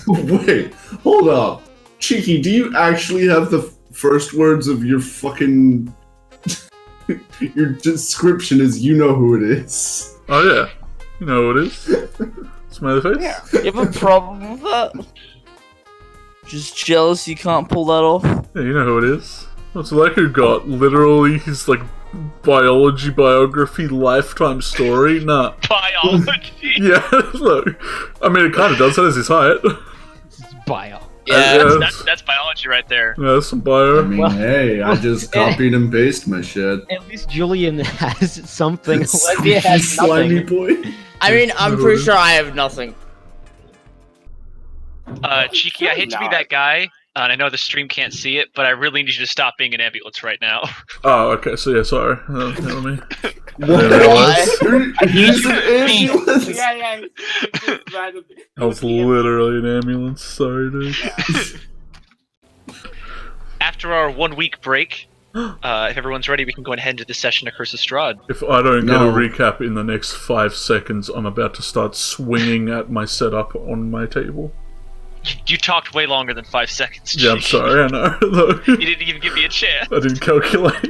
Wait, hold up. Cheeky, do you actually have the first words of your fucking... your description is you know who it is? Oh yeah, you know who it is. Smiley face? Yeah. You have a problem with that? Just jealous you can't pull that off? Yeah, you know who it is. It's like who got literally his like biology biography lifetime story. Nah. Biology. Yeah, look. I mean, it kind of does. That is his height. Bio. Yeah. That's biology right there. Yeah, that's some bio. I mean, hey, I just copied and pasted my shit. At least Julian has something. You Olivia has slimy nothing. boy. I mean, I'm pretty sure I have nothing. Cheeky, I hate to be that guy, and I know the stream can't see it, but I really need you to stop being an ambulance right now. Oh, okay. So yeah, sorry. Let me. Why? Who's an ambulance? Yeah. I was literally an ambulance. Sorry, dude. After our 1 week break, if everyone's ready, we can go ahead into the session of Curse of Strahd. If I don't get a recap in the next 5 seconds, I'm about to start swinging at my setup on my table. You talked way longer than 5 seconds. Yeah, I'm Cheeky. sorry. I know. Look, You didn't even give me a chance. I didn't calculate.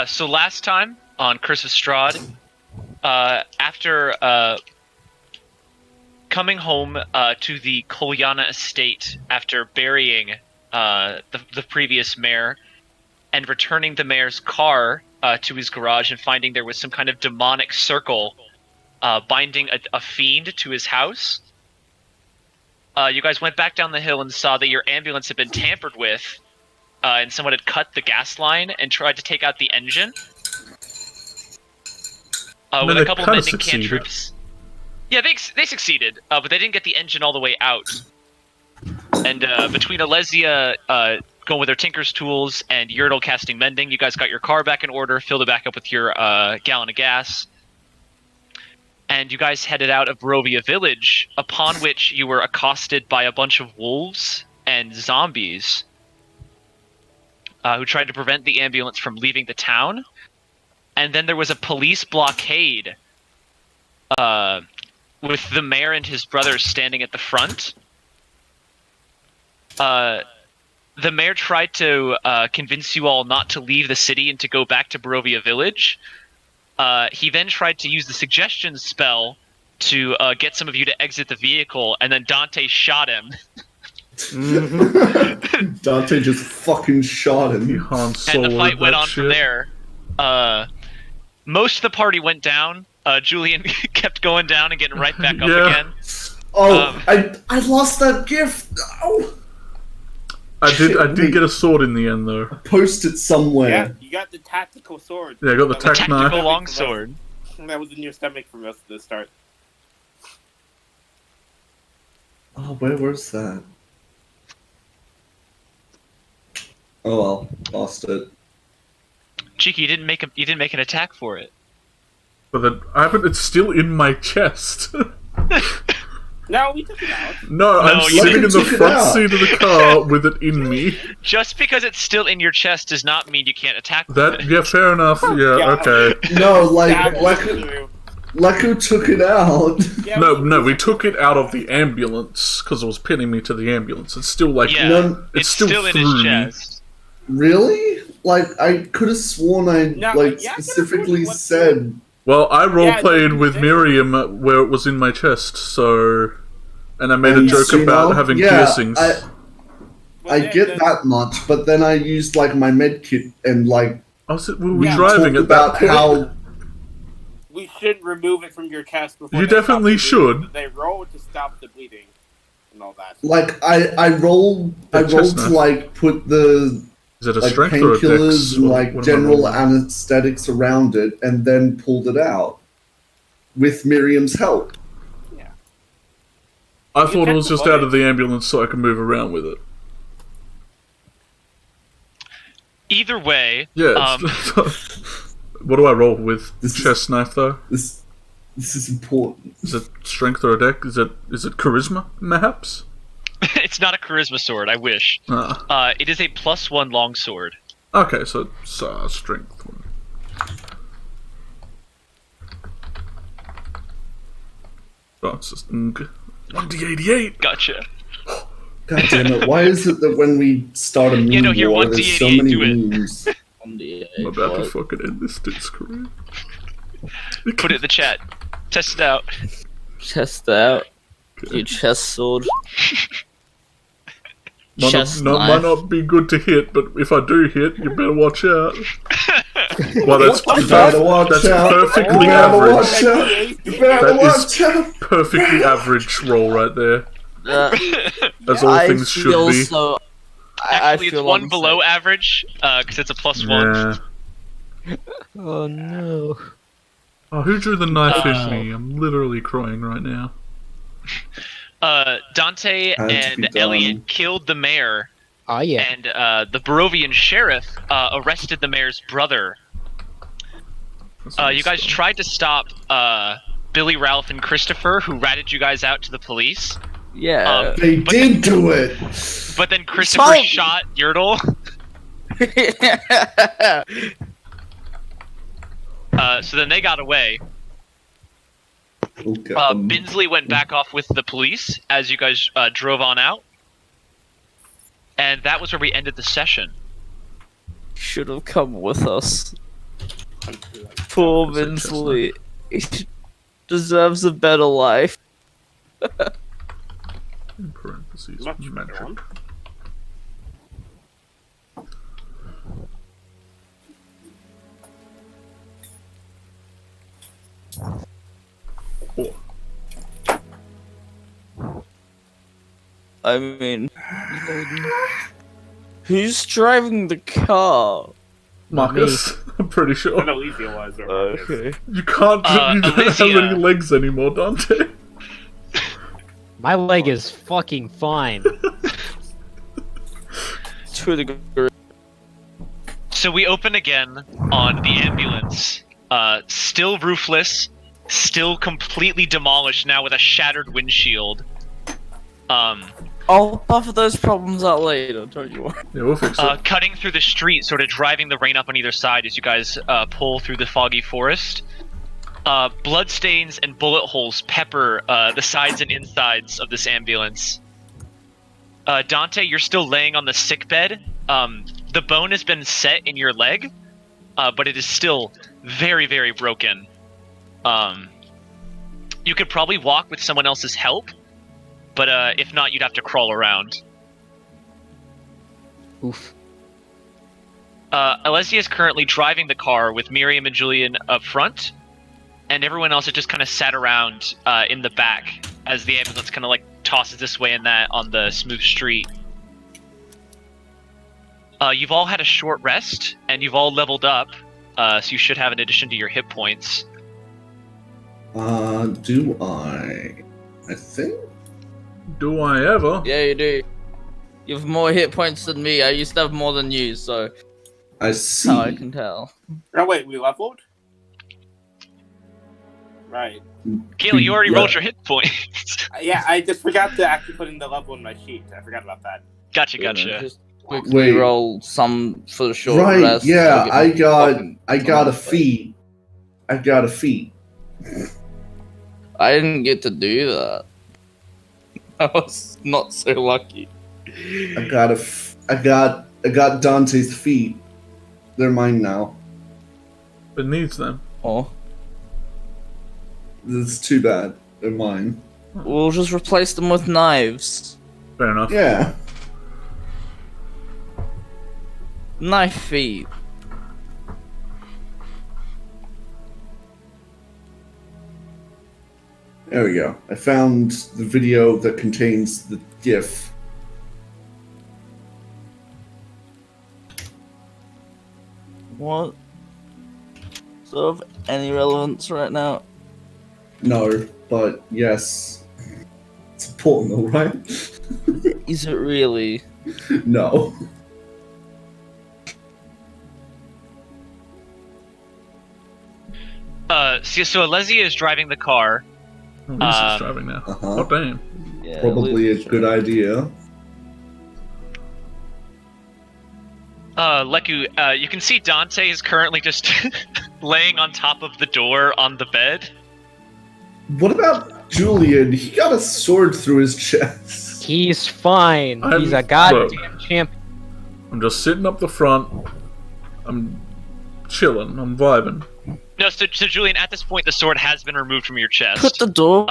So last time on Curse of Strahd, after coming home to the Kolyana estate after burying the previous mayor and returning the mayor's car to his garage and finding there was some kind of demonic circle binding a fiend to his house, you guys went back down the hill and saw that your ambulance had been tampered with, and someone had cut the gas line and tried to take out the engine. With a couple mending cantrips. Yeah, they succeeded, but they didn't get the engine all the way out. And between Alesia going with her tinker's tools and Yurtle casting mending, you guys got your car back in order, filled it back up with your gallon of gas. And you guys headed out of Barovia Village, upon which you were accosted by a bunch of wolves and zombies who tried to prevent the ambulance from leaving the town. And then there was a police blockade with the mayor and his brother standing at the front. The mayor tried to convince you all not to leave the city and to go back to Barovia Village. He then tried to use the suggestion spell to get some of you to exit the vehicle, and then Dante shot him. Dante just fucking shot him. Han And the fight went on shit. from there. Most of the party went down. Julian kept going down and getting right back up again. Oh, I lost that gift. Oh. I did get a sword in the end though. Post it somewhere. Yeah, you got the tactical sword. Yeah, I got the tack Tactical knife. longsword. That was in your stomach from most of the start. Oh, where was that? Oh well, lost it. Cheeky, you didn't make an attack for it. But I haven't. It's still in my chest. No, we took it out. No, I'm you sitting in didn't the take it front out. seat of the car with it in me. Just because it's still in your chest does not mean you can't attack with That it. yeah, fair enough. Yeah, Yeah. okay. No, That was like true. who took it out? Yeah, No, we took it out of the ambulance because it was pinning me to the ambulance. It's still like Yeah, No, it's still still in through his me. chest. Really? Like I could have sworn I No, yeah, I could've specifically sworn it was- said. Well, I roleplayed Yeah, with they- Miriam where it was in my chest, so and I made a And joke you about know, having yeah, piercings. I get that much, but then I used like my med kit and like We were Yeah, driving talked at that about point. how We should remove it from your chest before You they stop definitely the bleeding. should. They roll to stop the bleeding and all that. like I rolled The to chestnut. like put the Is it a like strength or a dex? painkillers and like What am I general rolling? anesthetics around it, and then pulled it out with Miriam's help. I You thought it checked was the just body. out of the ambulance so I could move around with it. Either way, Yeah. What do I roll with? This is- Chest knife though? This is important. Is it strength or a deck? Is it charisma, perhaps? It's not a charisma sword. I wish. It is a +1 longsword. Okay, so it's strength one. Oh, it's just 1d88. Gotcha. God damn it! Why is it that when we start a meme no, here, war, 1d88, there's so many do it. memes? I'm about to fucking end this dude's career. Put it in the chat. Test it out. Chest out. Your chest sword. Chest might knife. not be good to hit, but if I do hit, you better watch out. Well, that's You better watch out. perfectly You better average. watch out. You better That watch is out. perfectly average roll right there, as all I things should feel be. so. Actually, it's feel one unsafe. below average, because it's a +1. Yeah. Oh no. Oh, who drew the knife in me? I'm literally crying right now. Dante Had to be and done. Elliot killed the mayor, Oh yeah. and the Barovian sheriff arrested the mayor's brother. You guys tried to stop Billy, Ralph, and Christopher, who ratted you guys out to the police. Yeah. They did do it. But then Christopher shot Yertle. So then they got away. Oh, God. Binsley went back off with the police as you guys drove on out. And that was where we ended the session. Should have come with us. Poor Binsley. He deserves a better life. In parentheses, Much magic. better one. Cool. I mean, who's driving the car? Marcus, I'm pretty I sure. know easy was. Okay. You can't. You don't have Alicia. any legs anymore, Dante. My leg is fucking fine. To a degree. So we open again on the ambulance. Still roofless, still completely demolished now with a shattered windshield. I'll buffer those problems out later, don't you worry. Yeah, we'll fix it. Cutting through the street, sort of driving the rain up on either side as you guys pull through the foggy forest. Bloodstains and bullet holes pepper the sides and insides of this ambulance. Dante, you're still laying on the sick bed. The bone has been set in your leg, but it is still very, very broken. You could probably walk with someone else's help, but if not, you'd have to crawl around. Oof. Alessia is currently driving the car with Miriam and Julian up front, and everyone else has just kind of sat around in the back as the ambulance kind of like tosses this way and that on the smooth street. You've all had a short rest, and you've all leveled up, so you should have an addition to your hit points. Do I? I think. Do I ever? Yeah, you do. You have more hit points than me. I used to have more than you, so I that's see. how I can tell. Oh wait, we leveled? Right. Kayla, you already Yeah. rolled your hit points. Yeah, I just forgot to actually put in the level in my sheet. I forgot about that. Gotcha. Just quickly Wait. roll some for the short Right, rest. yeah, I'll I get got fucking I got a tons, but feat. I got a feat. I didn't get to do that. I was not so lucky. I got Dante's feet. They're mine now. It needs them. Oh, It's too bad. They're mine. we'll just replace them with knives. Fair enough. Yeah. Knife feet. There we go. I found the video that contains the GIF. What? Sort of any relevance right now? No, but yes. It's important though, right? Is it really? No. So Alessia is driving the car. Oh, Lisa's driving now. Uh-huh. Oh, damn. Yeah, Probably a Liz- good idea. Leku, you can see Dante is currently just laying on top of the door on the bed. What about Julian? He got a sword through his chest. He's fine. I'm- He's a goddamn champion. I'm just sitting up the front. I'm chilling. I'm vibing. No, so Julian, at this point, the sword has been removed from your chest. Put the door.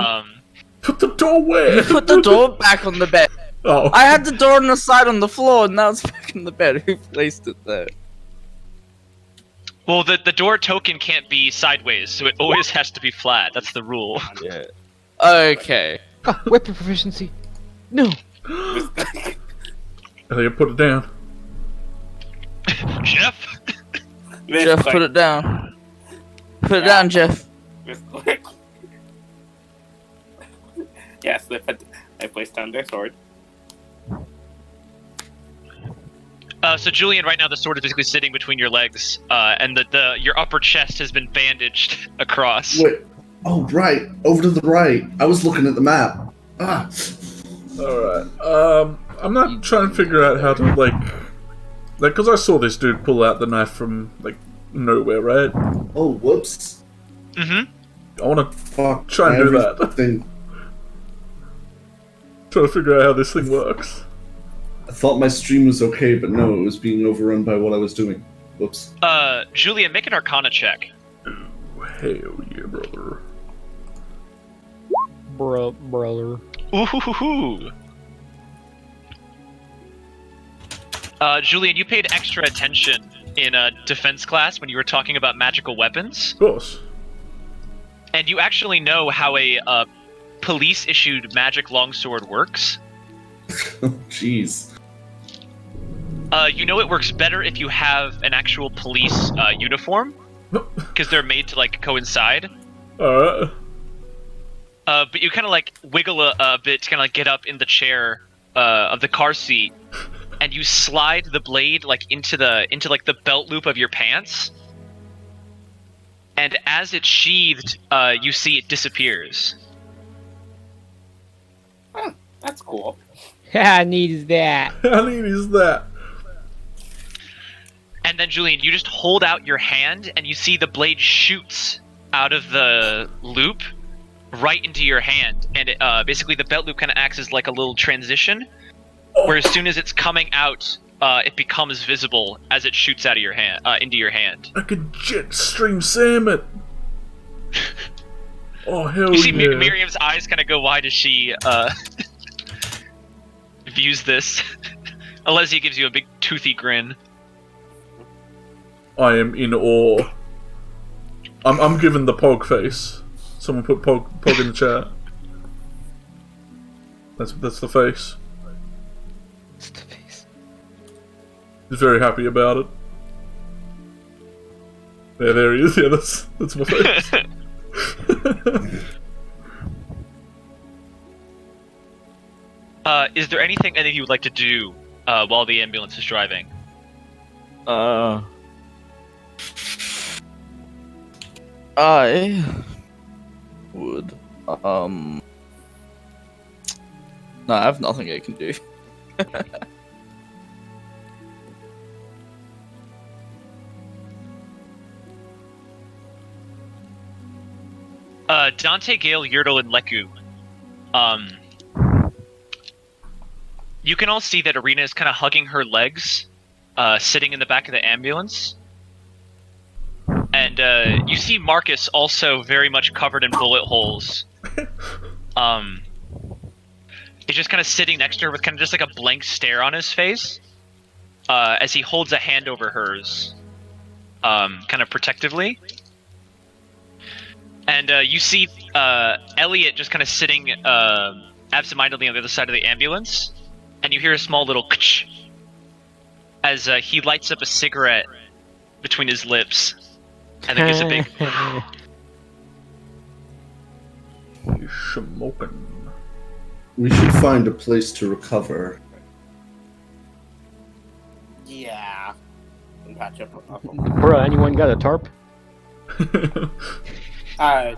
Put the door where? Put the door back on the bed. Oh. I had the door on the side on the floor, and now it's back in the bed. Who placed it there? Well, the door token can't be sideways, so it always has to be flat. That's the rule. Yeah. Okay. Ah, weapon proficiency. No. I think I put it down. Jeff? Jeff, put it down. Put it down, Jeff. Yes, I placed down their sword. So Julian, right now the sword is basically sitting between your legs, and your upper chest has been bandaged across. Wait. Oh, right. Over to the right. I was looking at the map. Ah. Alright. I'm not trying to figure out how to, like, because I saw this dude pull out the knife from, like, nowhere, right? Oh, whoops. Mm-hmm. I want to Fuck. try and do that. everything. Try to figure out how this thing works. I thought my stream was okay, but no, it was being overrun by what I was doing. Whoops. Julian, make an Arcana check. Hell yeah, brother. Brother. Ooh. Julian, you paid extra attention in defense class when you were talking about magical weapons, Of course. and you actually know how a police-issued magic longsword works. Oh, jeez. You know it works better if you have an actual police uniform, because they're made to like coincide. Alright. But you kind of like wiggle a bit to kind of like get up in the chair of the car seat, and you slide the blade like into like the belt loop of your pants. And as it's sheathed, you see it disappears. Huh, that's cool. I need that. How neat is that? And then Julian, you just hold out your hand, and you see the blade shoots out of the loop right into your hand, and it, basically the belt loop kind of acts as like a little transition, where as soon as it's coming out, it becomes visible as it shoots out of your hand into your hand. I could jet stream salmon. Oh hell You see yeah! Miriam's eyes kind of go wide as she views this. Alesia gives you a big toothy grin. I am in awe. I'm given the pog face. Someone put pog in the chat. That's the face. It's the face. He's very happy about it. There he is. Yeah, that's my face. Is there anything any of you would like to do while the ambulance is driving? I would. No, I have nothing I can do. Dante, Gale, Yurtle, and Leku. You can all see that Arena is kind of hugging her legs, sitting in the back of the ambulance. And you see Marcus also very much covered in bullet holes. He's just kind of sitting next to her with kind of just like a blank stare on his face, as he holds a hand over hers, kind of protectively. And you see Elliot just kind of sitting absentmindedly on the other side of the ambulance, and you hear a small little kch as he lights up a cigarette between his lips, and then gives a big. He's smoking. We should find a place to recover. Yeah. And patch up. Bruh, anyone got a tarp? Yeah,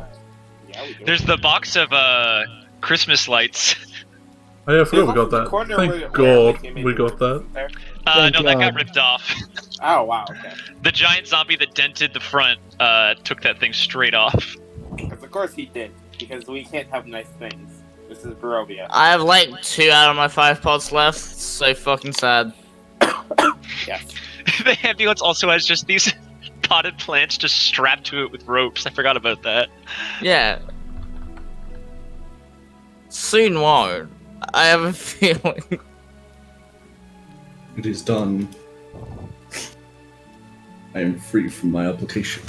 we do. There's the box of Christmas lights Oh yeah, I forgot we got The that. corner Thank where God came in we got that. isn't there? Thank No, that got God. ripped off. Oh wow, okay. The giant zombie that dented the front took that thing straight off. Because of course he did. Because we can't have nice things. This is Barovia. I have like 2 out of my 5 pods left. So fucking sad. Yes. The ambulance also has just these potted plants just strapped to it with ropes. I forgot about that. Yeah. Soon won't. I have a feeling. It is done. I am free from my obligation.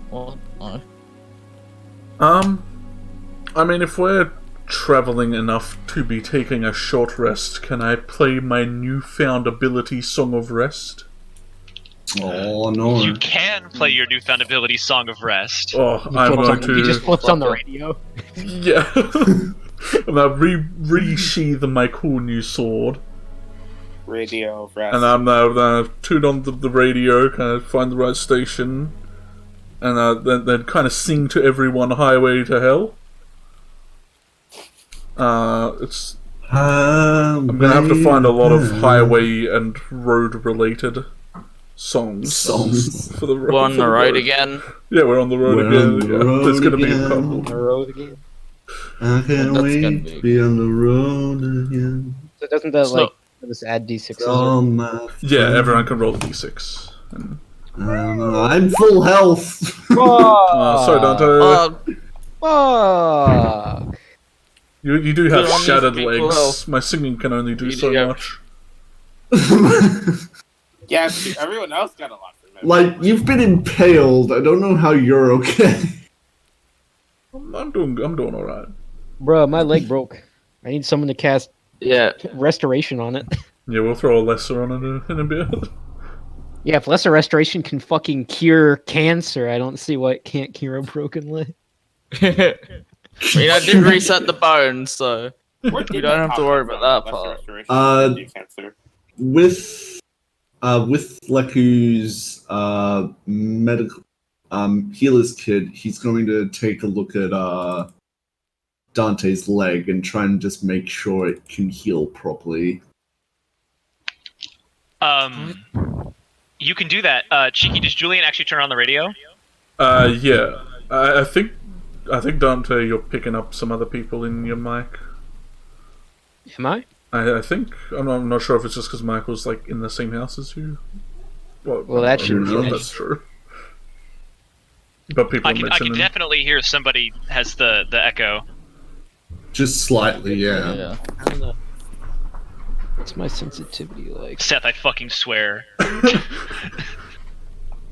What? No. I mean, if we're traveling enough to be taking a short rest, can I play my newfound ability, Song of Rest? Oh no. You can play your newfound ability, Song of Rest. Oh, He I'm flips going on- He just to... flips on the radio. Yeah. I'm gonna re-sheathe my cool new sword. Radio, rest. And I'm now gonna tune on the radio, kind of find the right station, and then kind of sing to everyone "Highway to Hell." I'm gonna have to find a lot of highway and road related songs Songs. for the road. We're on the road again. Yeah, we're on the road We're again. on the Yeah, road there's gonna be a again. couple. On the road again. I can't That's wait gonna to be- be on the road again. So doesn't that So- like just add d6s? All my Yeah, friends. everyone can roll a d6. And, I'm full health. sorry, Dante. Uh, Fuck. You do have Good on you, shattered people. legs. My singing can only do You so do have- much. Yeah, everyone else got a lot from it. Like, you've been impaled. I don't know how you're okay. I'm doing alright. Bruh, my leg broke. I need someone to cast yeah. restoration on it. Yeah, we'll throw a lesser on it in a bit. Yeah, if lesser restoration can fucking cure cancer, I don't see why it can't cure a broken leg. I mean, I did reset the bone, so Where you did don't have to worry come about that from? part. Lesser restoration Uh, and cancer. With Leku's medical healer's kit, he's going to take a look at Dante's leg and try and just make sure it can heal properly. You can do that. Cheeky, does Julian actually turn on the radio? Yeah. I think Dante, you're picking up some other people in your mic. Am I? I think I'm not sure if it's just because Michael's like in the same house as you. Well, that I'm should not be sure if nice. that's true. But people I are can mentioning. definitely hear somebody has the echo. Just slightly, yeah. Yeah. I don't know. What's my sensitivity like? Seth, I fucking swear.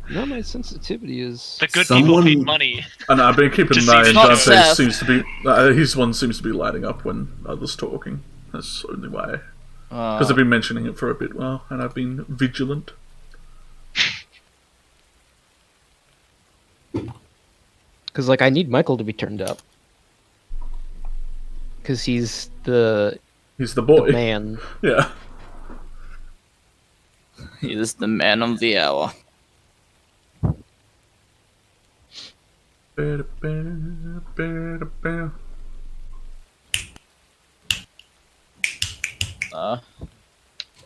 No, my sensitivity is. The good people Someone- paid money. And I've been keeping To an eye, see and not Dante Seth. seems to be. His one seems to be lighting up when others talking. That's only why. Because I've been mentioning it for a bit now, and I've been vigilant. Because, like, I need Michael to be turned up. Because he's the He's the boy. man. Yeah. He is the man of the hour.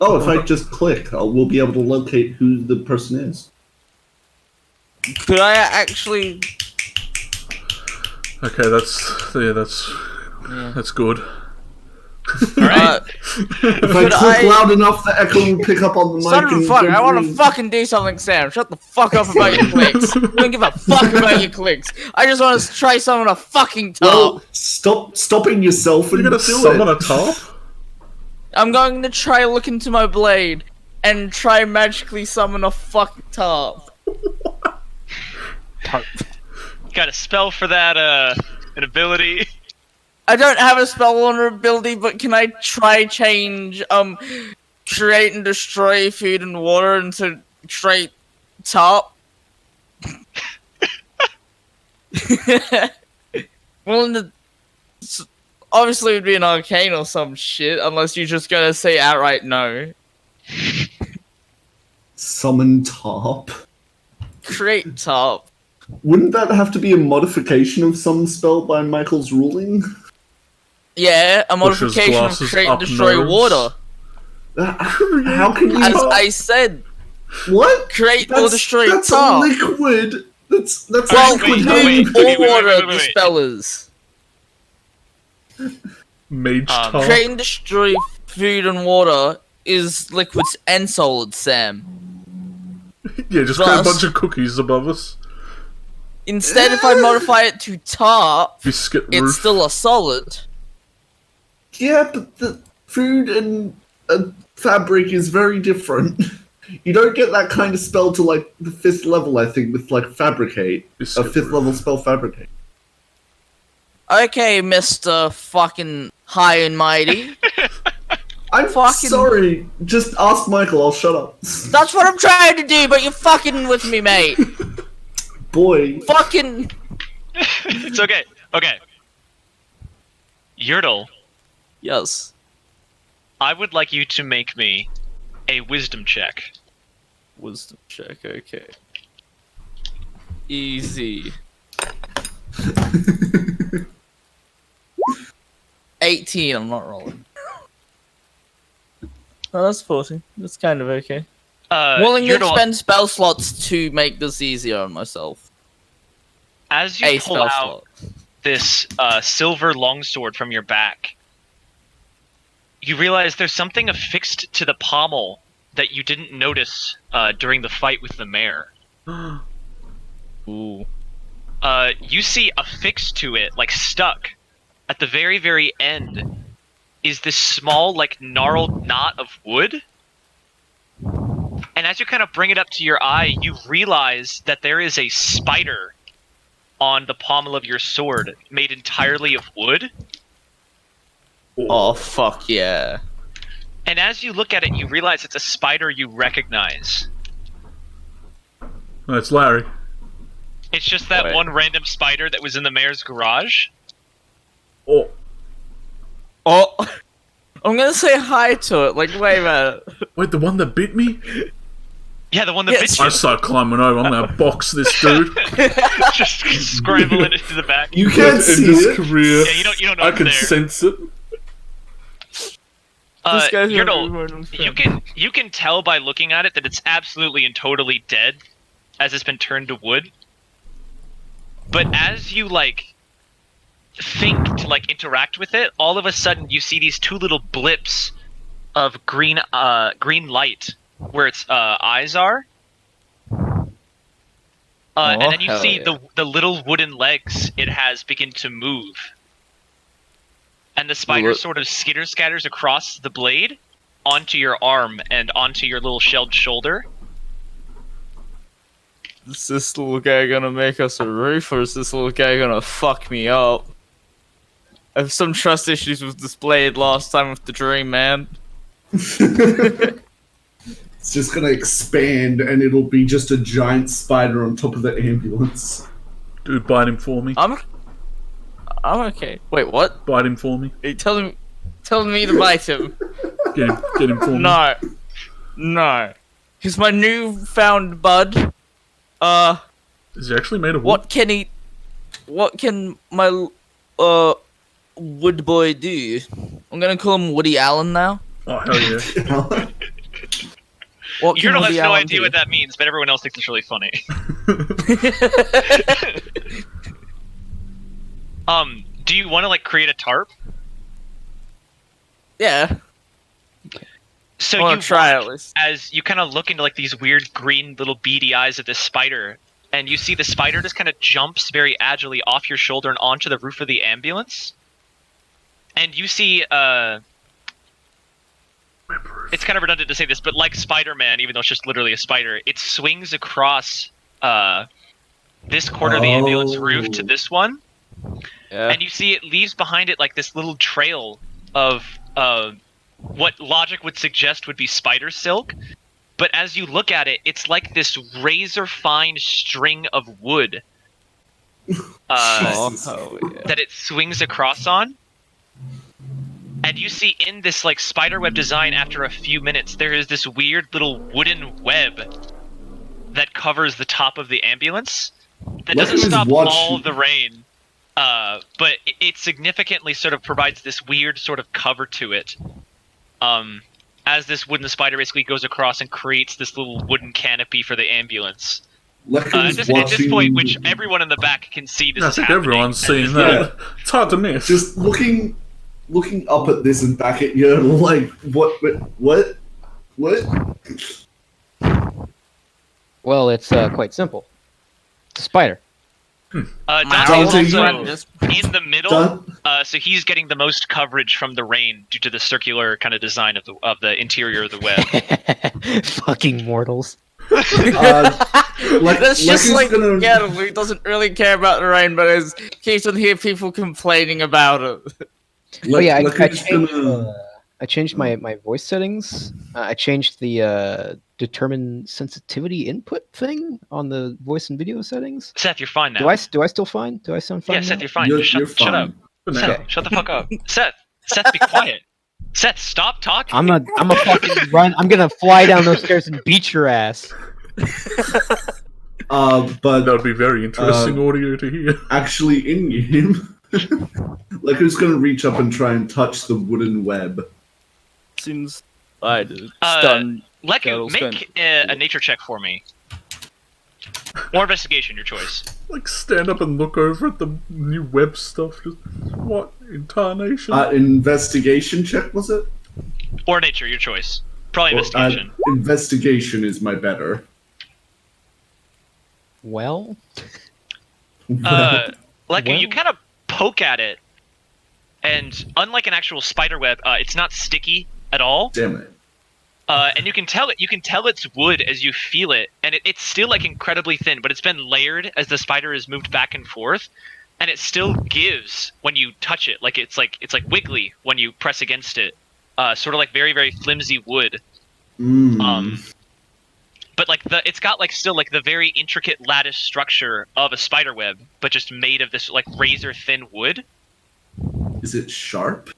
Oh, if I just click, we'll be able to locate who the person is. Could I actually? Okay, that's good. Alright. If I Could click I- loud enough, the echo will pick up on the mic. Son of a and fuck! go I want to green. fucking do something, Sam. Shut the fuck up about your clicks. I don't give a fuck about your clicks. I just want to try something a fucking top. Well, stop stopping yourself You're and gonna do summon it. a top? I'm going to try look into my blade and try magically summon a fucking top. Got a spell for that, an ability. I don't have a spell or ability, but can I try change create and destroy food and water into straight top? Well, obviously it would be an arcane or some shit, unless you're just gonna say outright no. Summon top. Create top. Wouldn't that have to be a modification of some spell by Michael's ruling? Yeah, a Pushes modification of glasses create and up destroy nose. water. How can you? As I said, What? create or destroy That's a tar. liquid. That's Well, a liquid. wait, food wait, or wait, water wait, wait. dispellers. Mage tar. Create and destroy food and water is liquids and solids, Sam. Yeah, just create a Thus- bunch of cookies above us. Instead, if I modify it to tar, Biscuit roof. it's still a solid. Yeah, but the food and fabric is very different. You don't get that kind of spell to like the 5th level, I think, with like fabricate. Biscuit A 5th roof. level spell fabricate. Okay, Mr. fucking High and Mighty. I'm Fucking- sorry. Just ask Michael. I'll shut up. That's what I'm trying to do, but you're fucking with me, mate. Boy. Fucking. It's okay. Okay. Yertle, Yes. I would like you to make me a wisdom check. Wisdom check, okay. Easy. 18, I'm not rolling. Oh, that's 14. That's kind of okay. Willing to Yertle, expend spell slots to make this easier on myself. as you A pull spell out slot. this silver longsword from your back, you realize there's something affixed to the pommel that you didn't notice during the fight with the mare. Ooh. You see affixed to it, like stuck, at the very, very end, is this small, like, gnarled knot of wood. And as you kind of bring it up to your eye, you realize that there is a spider on the pommel of your sword, made entirely of wood. Oh, fuck yeah. And as you look at it, you realize it's a spider you recognize. Oh, it's Larry. It's just that Wait. one random spider that was in the mayor's garage. Oh, Oh. I'm gonna say hi to it. Like, wait a minute. wait, the one that bit me? Yeah, the one that Yes. bit I you. start climbing over. I'm gonna box this dude. Just scramble it into the back. You can't In see this it. career, Yeah, you don't know I it's can there. sense it. This guy's Yertle, you can tell by looking at it that it's absolutely and totally dead, as it's been turned to wood. But as you like think to like interact with it, all of a sudden you see these two little blips of green light where its eyes are. And then you hell see yeah. the little wooden legs it has begin to move. And the spider Look. sort of skitter-scatters across the blade onto your arm and onto your little shelled shoulder. Is this little guy gonna make us a roof, or is this little guy gonna fuck me up? I have some trust issues with this blade last time with the dream, man. It's just gonna expand and it'll be just a giant spider on top of the ambulance. Dude, bite him for me. I'm okay. Wait, what? Bite him for me. Are you telling me to bite him? Get him for me. No. No. He's my newfound bud. Is he actually made of wood? What can my wood boy do? I'm gonna call him Woody Allen now. Oh, hell yeah. What can Yertle has Woody no Allen idea do? what that means, but everyone else thinks it's really funny. Do you want to like create a tarp? Yeah. So I wanna you try watch at least. as you kind of look into like these weird green little beady eyes of this spider, and you see the spider just kind of jumps very agilely off your shoulder and onto the roof of the ambulance. And you see, it's kind of redundant to say this, but like Spider-Man, even though it's just literally a spider, it swings across this corner of the ambulance roof to this one. Yeah. And you see it leaves behind it like this little trail of what logic would suggest would be spider silk. But as you look at it, it's like this razor fine string of wood Oh, yeah. that it swings across on. And you see in this like spiderweb design, after a few minutes, there is this weird little wooden web that covers the top of the ambulance that Look doesn't who's stop watching. all the rain. but it significantly sort of provides this weird sort of cover to it. As this wooden spider basically goes across and creates this little wooden canopy for the ambulance. At this point, which everyone in the back can see this I is think happening. everyone's seeing that. It's hard to miss. Just looking up at this and back at Yertle, like, what? Well, it's quite simple. It's a spider. Dante's also just in the middle, so he's getting the most coverage from the rain due to the circular kind of design of the interior of the web. Fucking mortals. That's just like gonna... Gettle, who doesn't really care about the rain, but keeps on hear people complaining about it. I changed my voice settings. I changed the determine sensitivity input thing on the voice and video settings. Seth, you're fine now. Do I still fine? Do I sound fine? Yeah, now? Seth, you're fine. You're Just shut up. Okay. Shut the fuck up. Seth, be quiet. Seth, stop talking. I'm a fucking run. I'm gonna fly down those stairs and beat your ass. But that would be very interesting audio to hear. Actually, in game, like who's gonna reach up and try and touch the wooden web? Seems I did. Stun. Leku, make a nature check for me. Or investigation, your choice. Like, stand up and look over at the new web stuff. Just, what? Incarnation? Investigation check, was it? Or nature, your choice. Probably investigation. Investigation is my better. Well? Leku, you kind of poke at it, and unlike an actual spider web, it's not sticky at all. Damn it. And you can tell it's wood as you feel it, and it's still like incredibly thin, but it's been layered as the spider has moved back and forth, and it still gives when you touch it. Like it's like wiggly when you press against it. Sort of like very, very flimsy wood. But like it's got like still like the very intricate lattice structure of a spider web, but just made of this like razor thin wood. Is it sharp?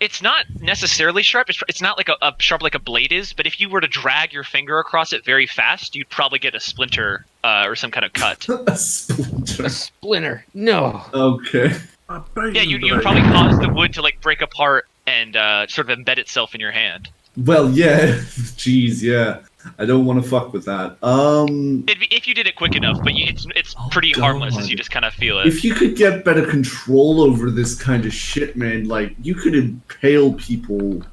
It's not necessarily sharp. It's not like a sharp like a blade is, but if you were to drag your finger across it very fast, you'd probably get a splinter or some kind of cut. A splinter. A splinter. No. Okay. Yeah, you'd probably cause the wood to like break apart and sort of embed itself in your hand. Well, yeah. Jeez, yeah. I don't want to fuck with that. If you did it quick enough, but it's pretty harmless as you just kind of feel it. If you could get better control over this kind of shit, man, like, you could impale people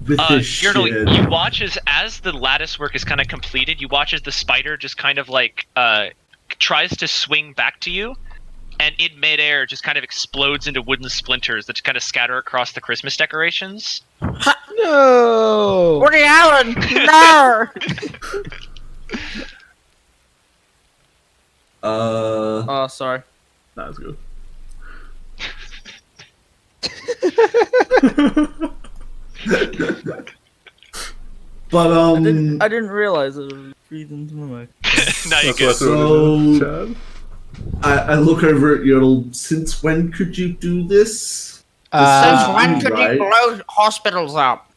with this shit. You watch as the lattice work is kind of completed, you watch as the spider just kind of like tries to swing back to you, and in midair just kind of explodes into wooden splinters that just kind of scatter across the Christmas decorations. No! Woody Allen! No! Oh, sorry. That was good. But, I didn't realize it was breathing into my mic. Now you That's can. so, I look over at Yertle. Since when could you do this? Since when could right? you blow hospitals up?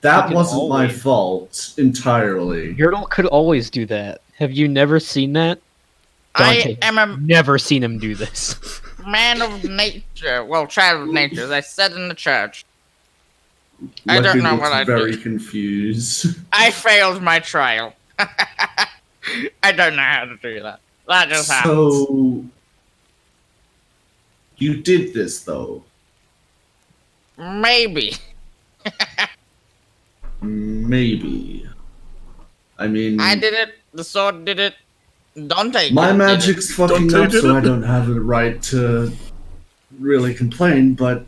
That can wasn't my always- fault entirely. Yertle could always do that. Have you never seen that? I am a Never seen him do this. man of nature. Well, child of nature, as I said in the church. I Lucky don't know looks what I very did. confused. I failed my trial. I don't know how to do that. That just happens. So you did this though. Maybe. Maybe. I mean, I did it. The sword did it. Dante. my did it. magic's fucking Dante up, did so it? I don't have the right to really complain. But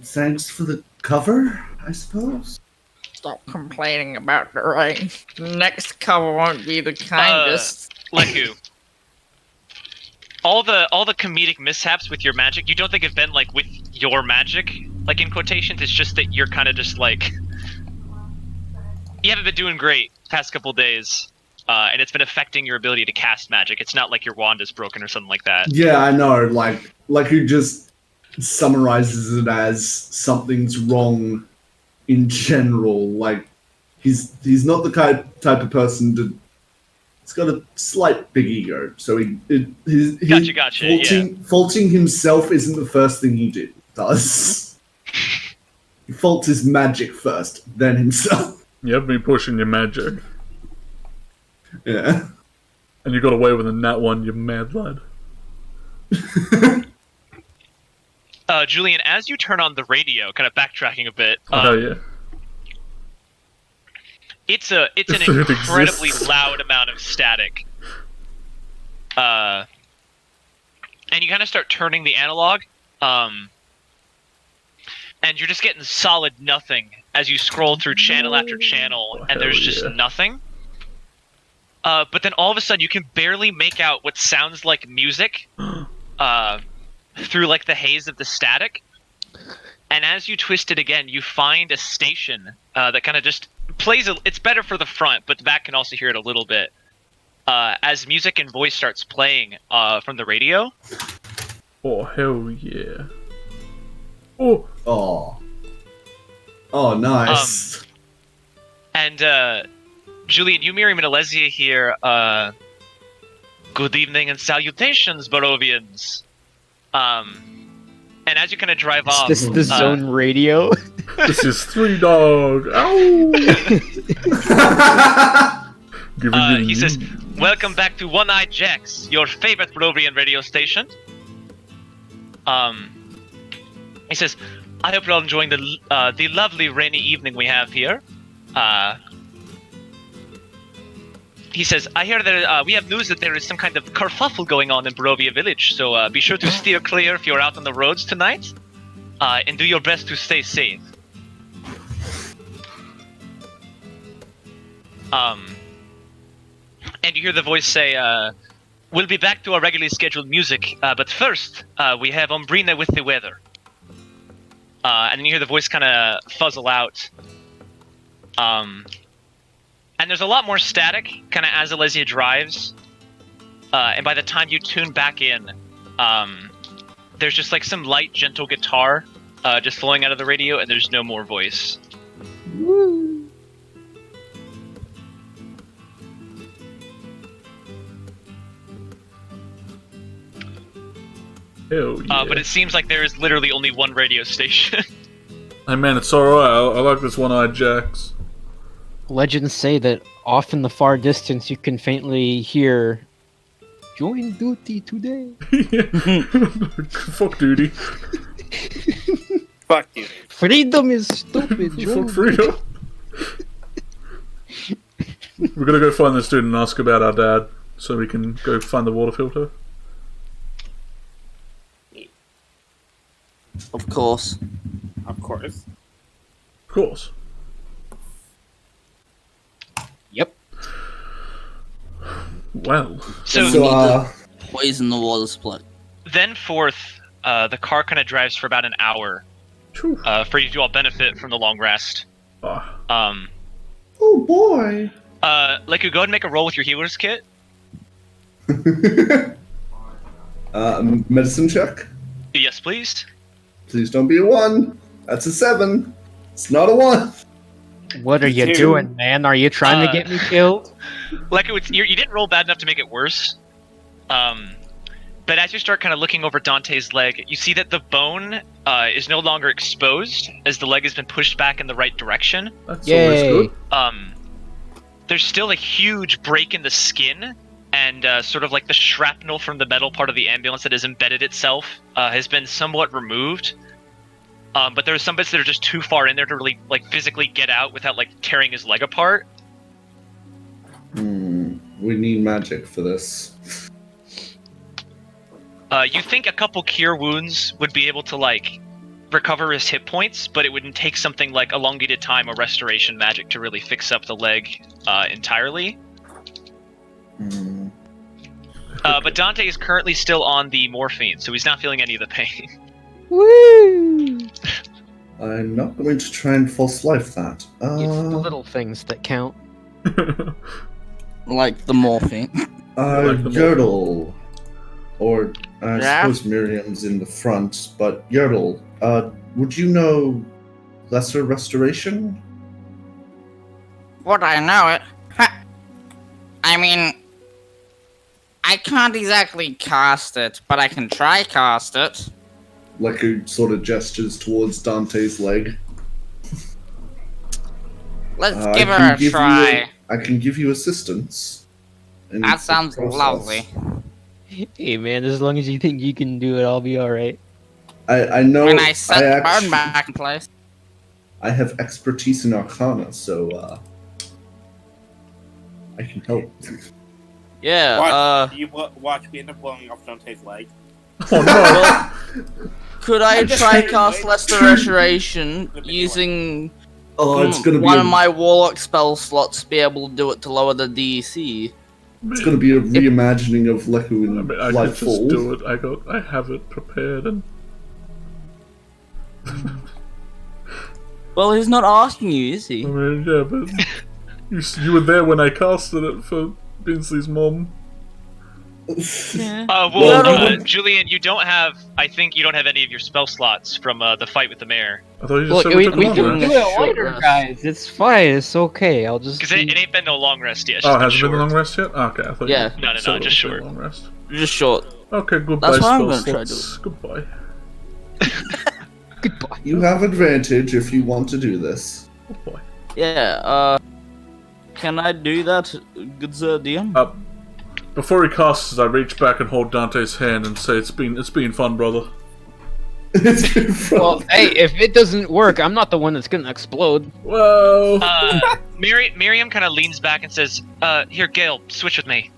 thanks for the cover, I suppose. Stop complaining about the rain. Next cover won't be the kindest. Leku. All the comedic mishaps with your magic, you don't think have been like with your magic, like in quotations. It's just that you're kind of just like you haven't been doing great past couple days, and it's been affecting your ability to cast magic. It's not like your wand is broken or something like that. Yeah, I know. Like who just summarizes it as something's wrong in general. Like he's not the type of person to He's got a slight big ego, so Gotcha, faulting himself isn't the first thing he does. He faults his magic first, then himself. You have been pushing your magic. Yeah. And you got away with a nat one, you mad lad. Julian, as you turn on the radio, kind of backtracking a bit, Yeah. it's an incredibly loud amount of static. And you kind of start turning the analog, and you're just getting solid nothing as you scroll through channel after channel, and there's just nothing. But then all of a sudden, you can barely make out what sounds like music through like the haze of the static. And as you twist it again, you find a station that kind of just plays. It's better for the front, but the back can also hear it a little bit as music and voice starts playing from the radio. Oh, hell yeah. Oh, nice. And Julian, you, Miriam, and Alesia here. Good evening and salutations, Barovians. And as you kind of drive off, Is this the zone radio? This is 3 Dog. Ow! He says, "Welcome back to One-Eyed Jack's, your favorite Barovian radio station." He says, "I hope you're all enjoying the lovely rainy evening we have here." He says, "I hear that we have news that there is some kind of kerfuffle going on in Barovia Village, so be sure to steer clear if you're out on the roads tonight, and do your best to stay safe." And you hear the voice say, "We'll be back to our regularly scheduled music, but first, we have Umbrina with the weather." And then you hear the voice kind of fuzzle out. And there's a lot more static, kind of as Alesia drives. And by the time you tune back in, there's just like some light, gentle guitar just flowing out of the radio, and there's no more voice. Woo. Hell yeah. But it seems like there is literally only one radio station. Hey man, it's alright. I like this One-Eyed Jack's. Legends say that off in the far distance you can faintly hear, "Join duty today." Fuck duty. Fuck you. Freedom is stupid. Fuck Join freedom. We're gonna go find this dude and ask about our dad, so we can go find the water filter. Of course. Of course. Of course. Yep. Well. So, Poison the water split. then forth, the car kind of drives for about an hour Phew. for you to all benefit from the long rest. Ah. Oh boy. Like, you go ahead and make a roll with your healer's kit. Medicine check. Yes, please. Please don't be a 1. That's a 7. It's not a 1. What are you Dude. doing, man? Are you trying to get me killed? Like, you didn't roll bad enough to make it worse. But as you start kind of looking over Dante's leg, you see that the bone is no longer exposed, as the leg has been pushed back in the right direction. That's Yay. always good. There's still a huge break in the skin, and sort of like the shrapnel from the metal part of the ambulance that has embedded itself has been somewhat removed. But there are some bits that are just too far in there to really like physically get out without like tearing his leg apart. We need magic for this. You think a couple cure wounds would be able to like recover his hit points, but it wouldn't take something like elongated time or restoration magic to really fix up the leg entirely. But Dante is currently still on the morphine, so he's not feeling any of the pain. Woo! I'm not going to try and false life that. It's the little things that count. Like the morphine. like the Yertle. Or I Yeah? suppose Miriam's in the front, but Yertle, would you know Lesser Restoration? Would I know it? Ha. I mean, I can't exactly cast it, but I can try cast it. Leku sort of gestures towards Dante's leg. Let's I give can her a give try. I can give you assistance. in That the sounds process. lovely. Hey man, as long as you think you can do it, I'll be alright. I know. When I set the burn actually- back in place. I have expertise in Arcana, so I can help. Yeah, Watch, we end up blowing off Dante's leg. Oh no! could I I'm just try saying, cast wait. Lesser Restoration using Oh, it's gonna be one of my Warlock spell slots to be able to do it to lower the DC? It's gonna be a reimagining of Leku in I mean, I could just Lightfall. do it. I have it prepared, and Well, he's not asking you, is I he? mean, yeah, but you were there when I casted it for Binsley's mom. Yeah. Julian, you don't have. I think you don't have any of your spell slots from the fight with the mayor. I thought you just Look, said we took a long can rest. do it Short later, rest. guys. It's fine. It's okay. I'll just. Because it ain't been no long rest yet. It's Oh, just hasn't been short. a long rest yet? Okay, I thought Yeah. you No, said it just was a short. long rest. Just short. Okay, goodbye, That's what I'm spell gonna try slots. Goodbye. Goodbye. You have advantage if you want to do this. Goodbye. Yeah, can I do that, good sir DM? Before he casts it, I reach back and hold Dante's hand and say, "It's been fun, brother." It's been fun. Well, hey, if it doesn't work, I'm not the one that's gonna explode. Whoa! Miriam kind of leans back and says, "Here, Gale, switch with me."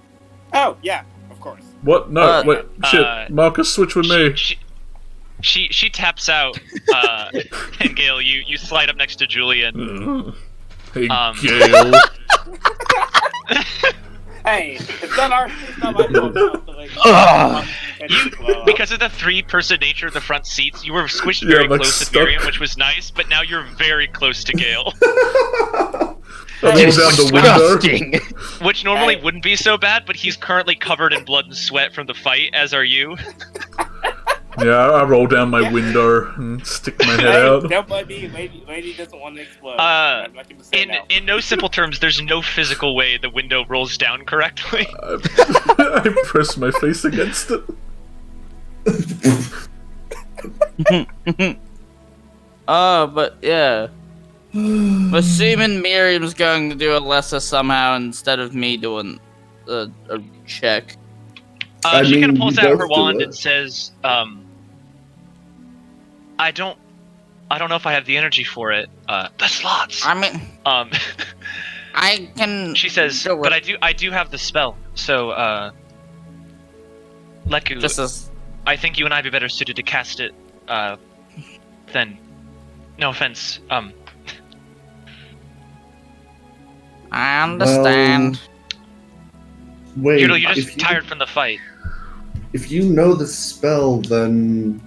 Oh, yeah, of course. What? No, wait, shit. Marcus, switch with me. She taps out, and Gale, you slide up next to Julian. Hey, Gale. Hey, it's not my fault. Because of the three-person nature of the front seats, you were squished Yeah, very like close to stuck. Miriam, which was nice, but now you're very close to Gale. I roll down the window. Disgusting. Which normally wouldn't be so bad, but he's currently covered in blood and sweat from the fight, as are you. Yeah, I roll down my window and stick my head out. Don't blame me. Lady doesn't want to explode. I'm not gonna say no. In no simple terms, there's no physical way the window rolls down correctly. I press my face against it. But yeah. I'm assuming Miriam's going to do a lesser somehow instead of me doing a check. She kind of mean, pulls you out her both do wand it. and says, I don't know if I have the energy for it. The slots. I mean, Um, I can. she says, do but it. I do have the spell. So, Leku, Just as. I think you and I be better suited to cast it, than. No offense. I understand. Wait, You're if just tired from the fight. If you know the spell, then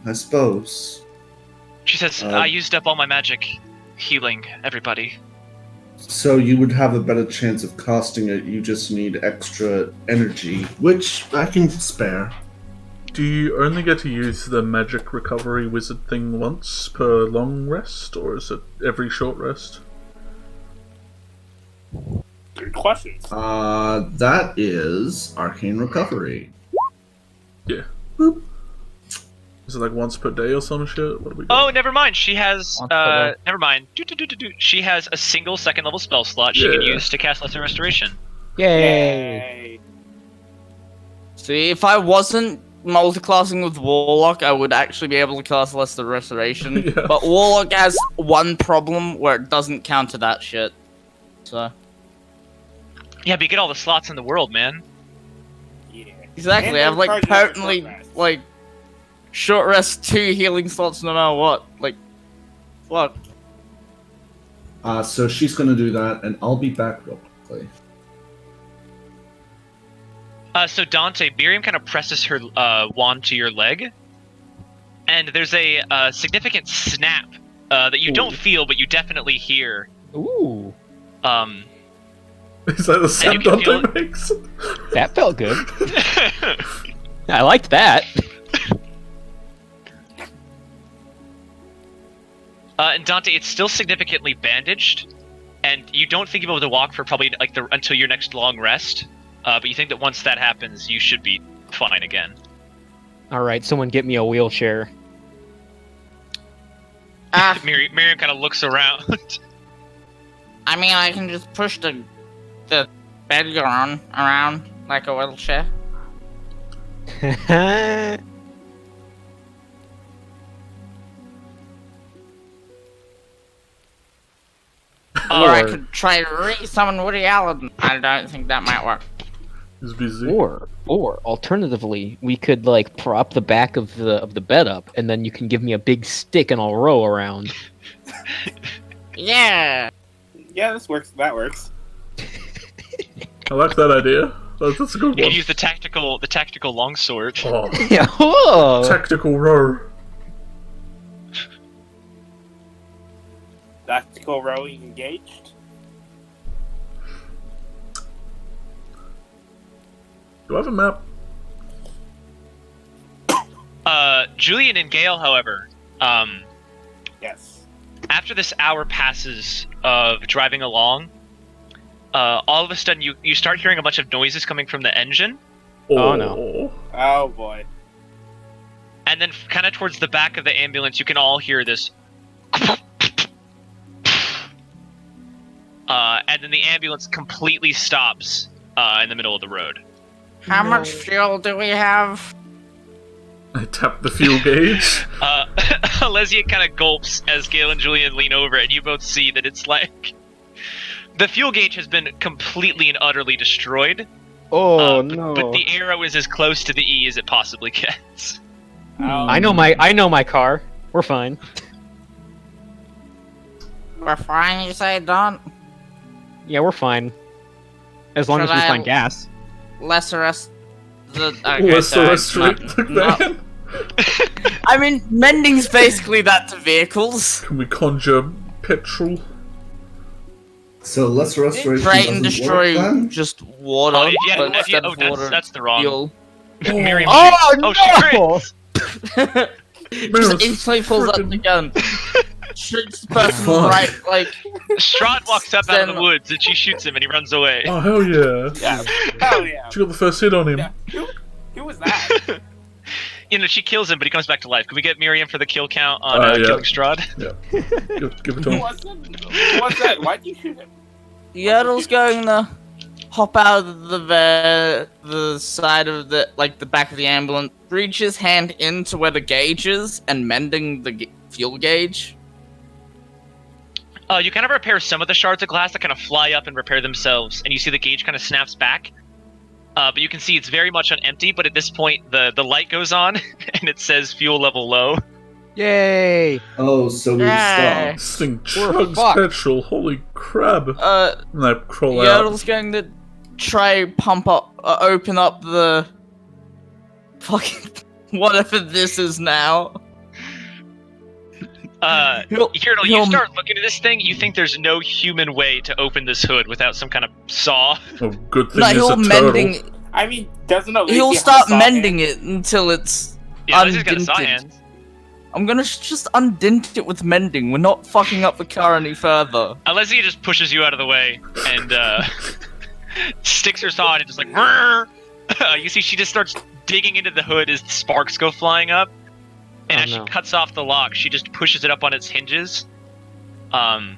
I suppose. She says, I used up all my magic healing everybody. So you would have a better chance of casting it. You just need extra energy, which I can spare. Do you only get to use the magic recovery wizard thing once per long rest, or is it every short rest? Good questions. That is arcane recovery. Yeah. Boop. Is it like once per day or some shit? What do we Oh, got? never mind. She has, Once per day. never mind. She has a single second level spell slot she can Yeah. use to cast Lesser Restoration. Yay! Yay. See, if I wasn't multiclassing with Warlock, I would actually be able to cast Lesser Restoration. Yeah. But Warlock has one problem where it doesn't counter that shit. So. Yeah, but you get all the slots in the world, man. Yeah. Exactly, And I have they're like charging for patently short rest. like short rest 2 healing slots no matter what. Like fuck. So she's gonna do that, and I'll be back real quickly. So Dante, Miriam kind of presses her wand to your leg, and there's a significant snap that you don't feel, but you definitely hear. Ooh, Is that the sound you can feel Dante makes? that felt good. I liked that. And Dante, it's still significantly bandaged, and you don't think you'll be able to walk for probably like until your next long rest. but you think that once that happens, you should be fine again. All right, someone get me a wheelchair. Miriam kind of looks around. I mean, I can just push the bed you're on around like a wheelchair. Or I could try to re-summon Woody Allen. I don't think that might work. He's busy. Or alternatively, we could like prop the back of the bed up, and then you can give me a big stick and I'll row around. Yeah. Yeah, this works. That works. I like that idea. That's a good You one. can use the tactical longsword. Oh, Yeah. Whoa. tactical row. Tactical rowing engaged. Do I have a map? Julian and Gale, however, Yes. after this hour passes of driving along, all of a sudden you start hearing a bunch of noises coming from the engine, Oh, no. Oh boy. and then kind of towards the back of the ambulance, you can all hear this. And then the ambulance completely stops in the middle of the road. How much fuel do we have? I tapped the fuel gauge. Alesia kind of gulps as Gale and Julian lean over, and you both see that it's like the fuel gauge has been completely and utterly destroyed. Oh But the arrow is as close to the E as it possibly gets. I know my car. We're fine. We're fine, you say, Don? Yeah, we're fine. As long Should as we I- find gas. Let's arrest the... Let's arrest the no. van. I mean, mending's basically that to vehicles. Can we conjure petrol? So less restoration Create and doesn't work destroy then? just water, Oh, yeah, but instead of water, that's the wrong. fuel. Miriam Oh, shoots. no! She Just instantly pulls up the gun. Shoots the person right, like... Strahd walks up out of the Then- woods and she shoots him and he runs away. Oh, hell yeah. Yeah. Hell yeah. She got the first hit on him. Yeah. Who was that? You know, she kills him, but he comes back to life. Can we get Miriam for the kill count on Yeah. killing Strahd? Give it to Who him. was that? Who was that? Why'd you shoot him? Yertle's going to hop out of the side of the back of the ambulance, reach his hand into where the gauge is, and mending the fuel gauge. You kind of repair some of the shards of glass that kind of fly up and repair themselves, and you see the gauge kind of snaps back. But you can see it's very much on empty, but at this point the light goes on, and it says fuel level low. Yay! Oh, so we've Yay. stopped. This thing We're chugs fucked. petrol. Holy crap. And I crawl out. Yertle's going to try open up the fucking whatever this is now. Yertle, you he'll- start looking at this thing, you think there's no human way to open this hood without some kind of saw. Oh, good thing No, it's a he'll turtle. mending. I mean, doesn't Alicia He'll have start saw mending hands? it until it's Yeah, Lizzie's got a saw undinted. hand. I'm gonna just undint it with mending. We're not fucking up the car any further. Alesia just pushes you out of the way and sticks her saw in and just like, "Rrrr." You see she just starts digging into the hood as sparks go flying up. And Oh, as no. she cuts off the lock, she just pushes it up on its hinges. And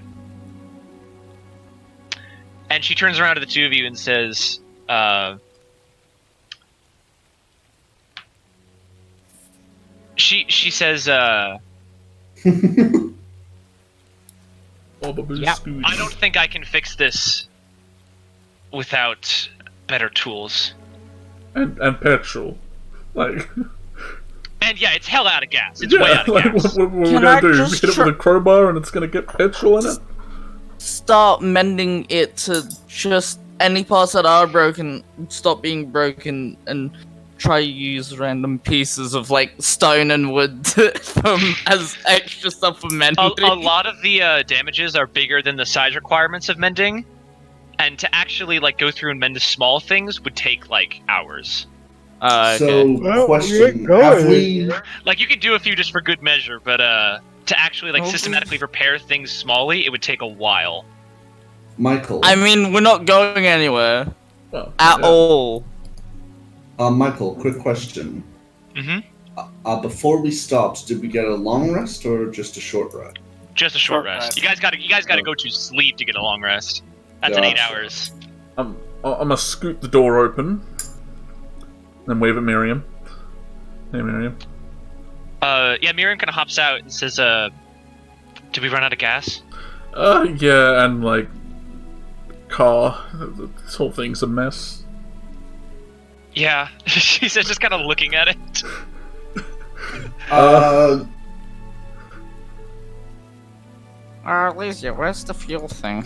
she turns around to the two of you and says, she says, Oh, baby, Yep. Scooby. I don't think I can fix this without better tools. And petrol. Like, And yeah, it's hell out of gas. It's way yeah, out of like gas. what we're Can gonna I do? just Hit it with a crowbar and it's gonna get petrol in it? Start mending it to just any parts that are broken stop being broken, and try to use random pieces of like stone and wood as extra stuff for mending. A lot of the damages are bigger than the size requirements of mending, and to actually like go through and mend the small things would take like hours. Okay. So, question: have we? Like you could do a few just for good measure, but to actually like Okay. systematically repair things smallly, it would take a while. Michael, I mean, we're not going anywhere. Well, at yeah. all. Michael, quick question. Mm-hmm. Before we stopped, did we get a long rest or just a short rest? Just a short Short rest. rest. You guys gotta go to sleep to get a long rest. That's an 8 hours. I'm gonna scoot the door open, then wave at Miriam. Hey, Miriam. Yeah, Miriam kind of hops out and says, did we run out of gas? Yeah, and like, car. This whole thing's a mess. Yeah, she says, just kind of looking at it. Lizzie, where's the fuel thing?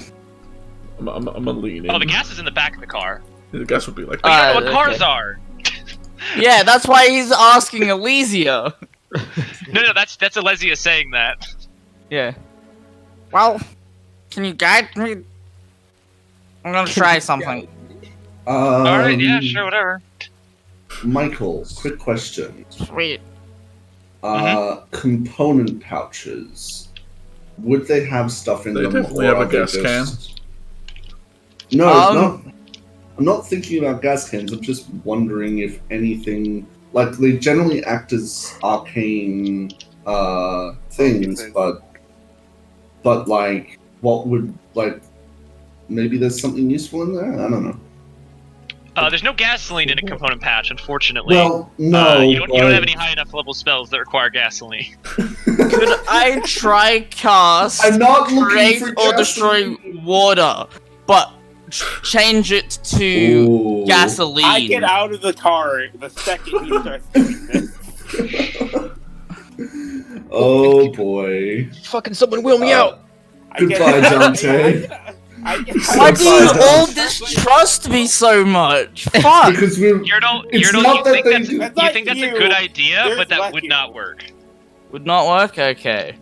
I'm gonna lean in. Oh, the gas is in the back of the car. The gas would be like. But you don't know what okay. cars are. Yeah, that's why he's asking Elysia. No, that's Alesia saying that. Yeah. Well, can you guide me? I'm gonna try something. Alright, yeah, sure, whatever. Michael, quick question. Sweet. Component pouches. Would they have stuff in They them? definitely or have a are they gas just... No, I'm not thinking about gas cans. I'm just wondering if anything, like, they generally act as arcane things, but like, what would, like, maybe there's something useful in there? I don't know. There's no gasoline in a component patch, unfortunately. Well, no, you don't have any high enough level spells that require gasoline. Could I try cast I'm not looking create for or destroy water, but change it to Ooh. gasoline? I get out of the car the second he starts doing this. Oh boy. Fucking someone wheel me out! Goodbye, Dante. Why do you all distrust me so much? Fuck! Because we're. It's not that they do- You think that's a good idea, There's but that would lucky. not work. Would not work? Okay.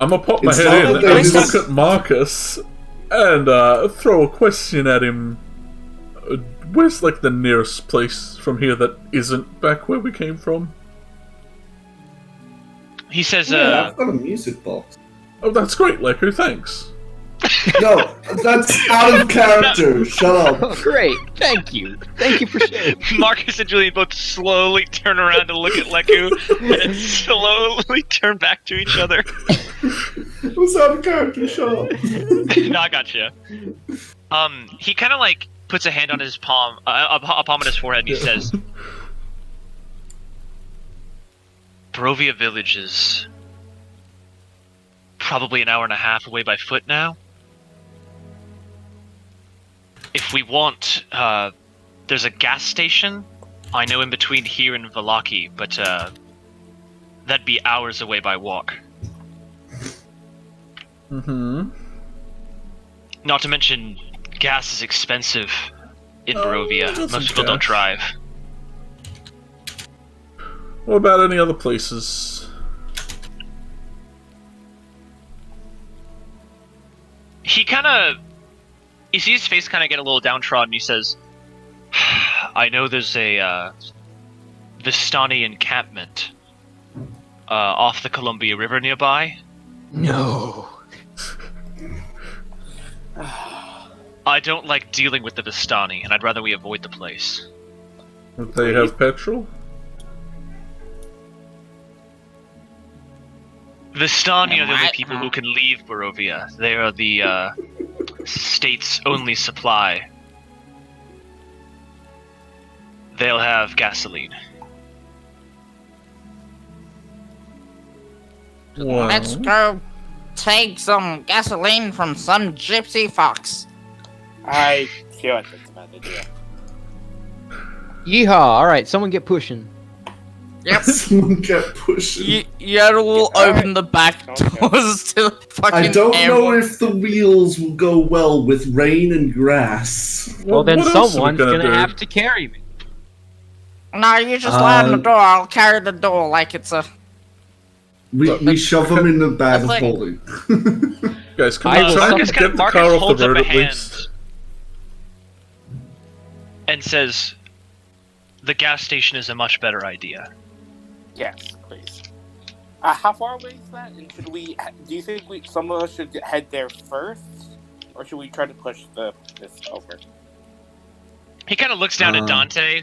I'm gonna pop my It's head not in that and they look just- at Marcus and throw a question at him. Where's like the nearest place from here that isn't back where we came from? He says, Yeah, I've got a music box. Oh, that's great, Leku. Thanks. No, that's out of character. Shut up. Oh, great. Thank you. Thank you for sharing. Marcus and Julian both slowly turn around to look at Leku and then slowly turn back to each other. It was out of character. Shut up. No, I gotcha. He kind of like puts a hand on his palm, a palm on his forehead, and he says, "Barovia Village is probably an hour and a half away by foot now. If we want, there's a gas station, I know, in between here and Valaki, but that'd be hours away by walk. Mm-hmm. Not to mention, gas is expensive in Barovia. that's Most people don't gas. drive." What about any other places? He kind of... You see his face kind of get a little downtrodden. He says, "I know there's a Vistani encampment off the Columbia River nearby. No. I don't like dealing with the Vistani, and I'd rather we avoid the place." Would they have petrol? Vistani are the only Right. people who can leave Barovia. They are the state's only supply. They'll have gasoline. Well, Let's go take some gasoline from some gypsy fox. I feel like that's a bad idea. Yeehaw! Alright, someone get pushing. Yep. Someone get pushing. Yodel will Alright. open the back Okay. doors to the fucking I don't know ambulance. if the wheels will go well with rain and grass. Well, then what else are we someone's gonna gonna do? have to carry me. No, you just open the Um, door. I'll carry the door like it's a. We shove them in the bag of That's like- holding. Guys, can I we will try and Marcus, get the Marcus car off holds the up road a at hand least? and says, "The gas station is a much better idea." Yes, please. How far away is that? And should we? Do you think some of us should head there first, or should we try to push this over? He kind of looks down at Dante,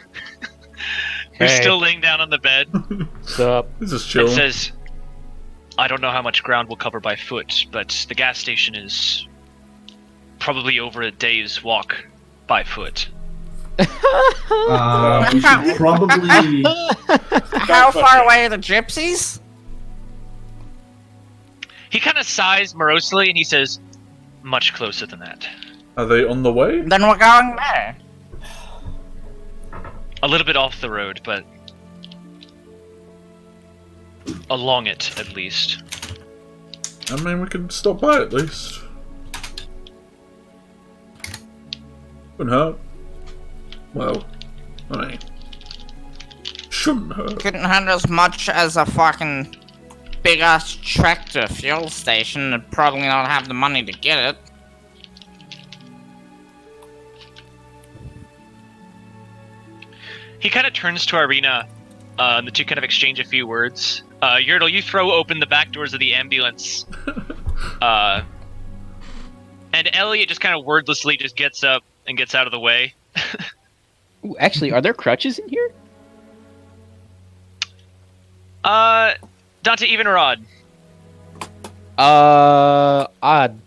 who's Hey. still laying down on the bed, What's up? He's just and chilling. says, I don't know how much ground we'll cover by foot, but the gas station is probably over a day's walk by foot. We should probably. How far away are the gypsies? He kind of sighs morosely, and he says, much closer than that. Are they on the way? Then we're going there. A little bit off the road, but along it, at least. I mean, we can stop by at least. Wouldn't hurt. Well, I mean, shouldn't hurt. Couldn't hurt as much as a fucking big ass tractor fuel station and probably not have the money to get it. He kind of turns to Irina, and the two kind of exchange a few words. Yertle, you throw open the back doors of the ambulance. And Elliot just kind of wordlessly just gets up and gets out of the way. Ooh, actually, are there crutches in here? Dante, even or odd? Odd.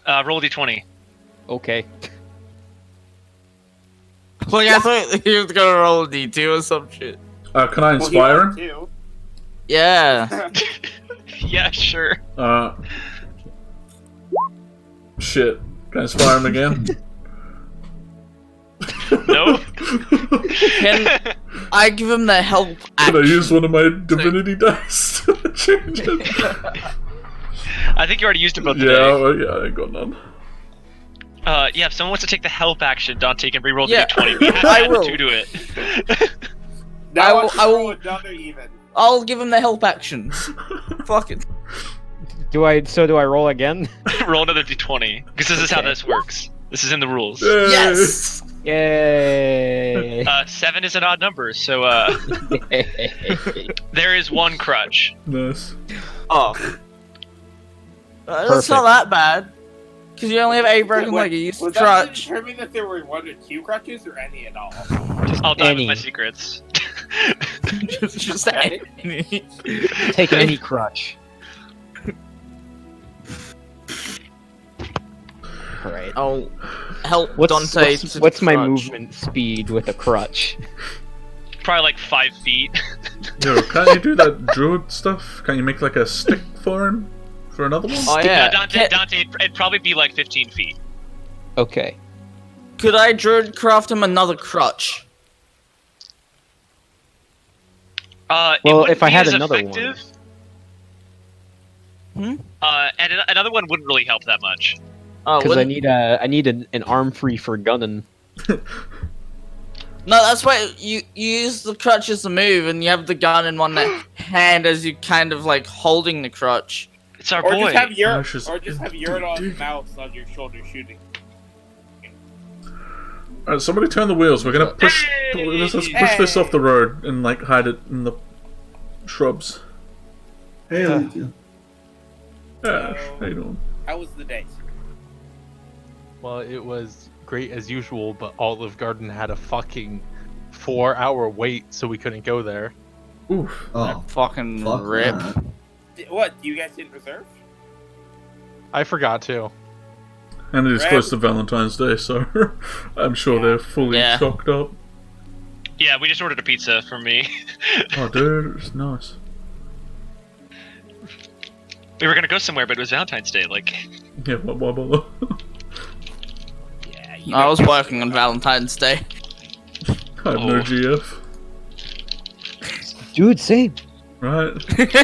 Roll d20. Okay. Like, I thought he was gonna roll a D2 or some shit. Can I inspire him? Too. Yeah. Yeah, sure. Shit. Can I inspire him again? No? Can I give him the help Can action? I use one of my divinity dice to change it? I think you already used it both Yeah, today. well, yeah, I ain't got none. Yeah, if someone wants to take the help action, Dante can re-roll Yeah, the d20. We have to I add will. 2 to it. Now I will- another even. I'll give him the help action. Fuck it. Do I roll again? Roll another d20, because this is how Okay. this works. This is in the rules. Yay! Yes! Yay! 7 is an odd number, so there is 1 crutch. Nice. Oh. That's not Perfect. that bad. Because you only have 8 broken Wait, leg, you use was that crutch. determined that there were 1 or 2 crutches or any at all? I'll die Any. with my secrets. just Okay. Take any crutch. Alright. I'll help What's, Dante what's, to what's my crutch. movement speed with a crutch? Probably like 5 feet. Yo, can't you do that druid stuff? Can't you make like a stick for him? For another one? Oh yeah. Dante, it'd probably be like 15 feet. Okay. Could I druid craft him another crutch? It Well, wouldn't if I be had as another effective. one. And another one wouldn't really help that much. Oh, Because I wouldn't- need an arm free for gunning. No, that's why you use the crutch as a move, and you have the gun in one hand as you kind of like holding the crutch. It's our Or boy. just have Gosh, Uridon's mouse on your shoulder shooting. Alright, somebody turn the wheels. We're gonna push. Let's push this off the road and like hide it in the shrubs. Hey, Alethea. Yeah, how you doing? How was the day? Well, it was great as usual, but Olive Garden had a fucking 4-hour wait, so we couldn't go there. Oof. Oh, Fucking fuck rip. that. What? You guys didn't reserve? I forgot to. And it is Right. close to Valentine's Day, so I'm sure they're fully Yeah. stocked up. Yeah, we just ordered a pizza from me. Oh, dude, it's nice. We were gonna go somewhere, but it was Valentine's Day. Like, Yeah, why bother? Yeah. I was working on Valentine's Day. I have no Oh. GF. Dude, same. Right?